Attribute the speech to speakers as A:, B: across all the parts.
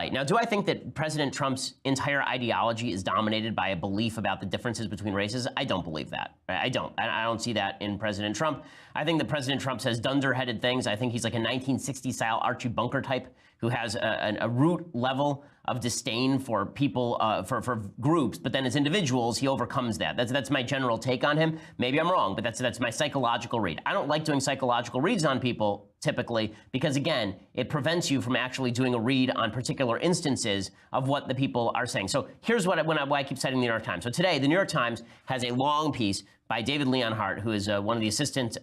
A: right. Now, do I think that President Trump's entire ideology is dominated by a belief about the differences between races? I don't believe that. I don't. I don't see that in President Trump. I think that President Trump says dunderheaded things. I think he's like a 1960s-style Archie Bunker type who has a root level of disdain for people, for groups, but then as individuals, he overcomes that. That's my general take on him. Maybe I'm wrong, but that's my psychological read. I don't like doing psychological reads on people typically because, again, it prevents you from actually doing a read on particular instances of what the people are saying. So here's why I keep citing the New York Times. So today, the New York Times has a long piece by David Leonhardt, who is one of the assistant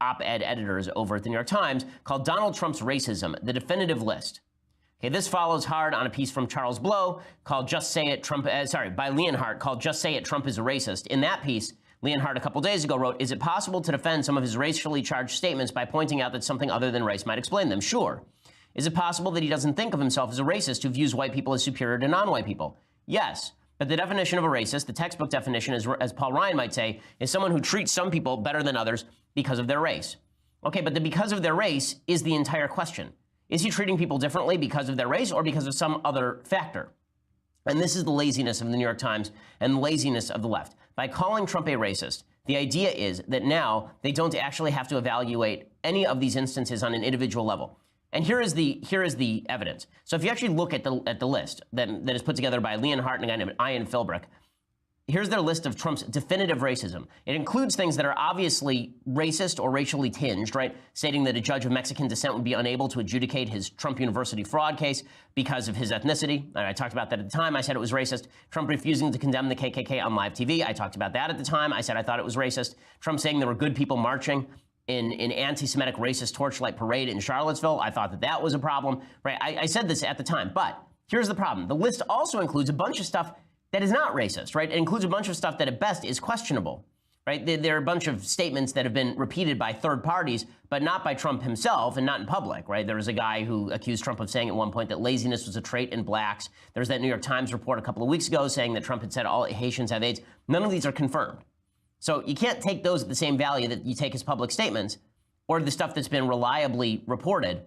A: op-ed editors over at the New York Times, called Donald Trump's Racism, the Definitive List. Okay, this follows hard on a piece from Charles Blow called Just Say It, Trump, by Leonhardt, called Just Say It, Trump is a Racist. In that piece, Leonhardt a couple days ago wrote, is it possible to defend some of his racially charged statements by pointing out that something other than race might explain them? Sure. Is it possible that he doesn't think of himself as a racist who views white people as superior to non-white people? Yes. But the definition of a racist, the textbook definition, as Paul Ryan might say, is someone who treats some people better than others because of their race. Okay, but the because of their race is the entire question. Is he treating people differently because of their race or because of some other factor? And this is the laziness of the New York Times and the laziness of the left. By calling Trump a racist, the idea is that now they don't actually have to evaluate any of these instances on an individual level. And here is the evidence. So if you actually look at the list that is put together by Leonhardt and a guy named Ian Philbrick, here's their list of Trump's definitive racism. It includes things that are obviously racist or racially tinged, right? Stating that a judge of Mexican descent would be unable to adjudicate his Trump University fraud case because of his ethnicity. I talked about that at the time. I said it was racist. Trump refusing to condemn the KKK on live TV. I talked about that at the time. I said I thought it was racist. Trump saying there were good people marching in anti-Semitic racist torchlight parade in Charlottesville. I thought that was a problem, right? I said this at the time, but here's the problem. The list also includes a bunch of stuff that is not racist, right? It includes a bunch of stuff that at best is questionable, right? There are a bunch of statements that have been repeated by third parties, but not by Trump himself and not in public, right? There was a guy who accused Trump of saying at one point that laziness was a trait in blacks. There's that New York Times report a couple of weeks ago saying that Trump had said all Haitians have AIDS. None of these are confirmed. So you can't take those at the same value that you take his public statements or the stuff that's been reliably reported.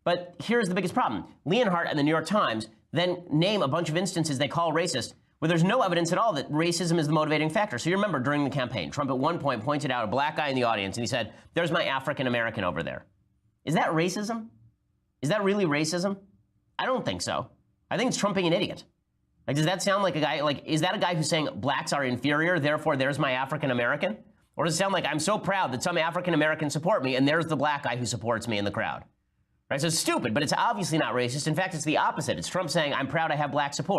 A: But here's the biggest problem. Leonhardt and the New York Times then name a bunch of instances they call racist where there's no evidence at all that racism is the motivating factor. So you remember during the campaign, Trump at one point pointed out a black guy in the audience and he said, there's my African-American over there. Is that racism? Is that really racism? I don't think so. I think it's Trump being an idiot. Like, does that sound like a guy, like, is that a guy who's saying blacks are inferior, therefore there's my African-American? Or does it sound like I'm so proud that some African-Americans support me and there's the black guy who supports me in the crowd? Right, so it's stupid, but it's obviously not racist. In fact, it's the opposite. It's Trump saying, I'm proud I have black support.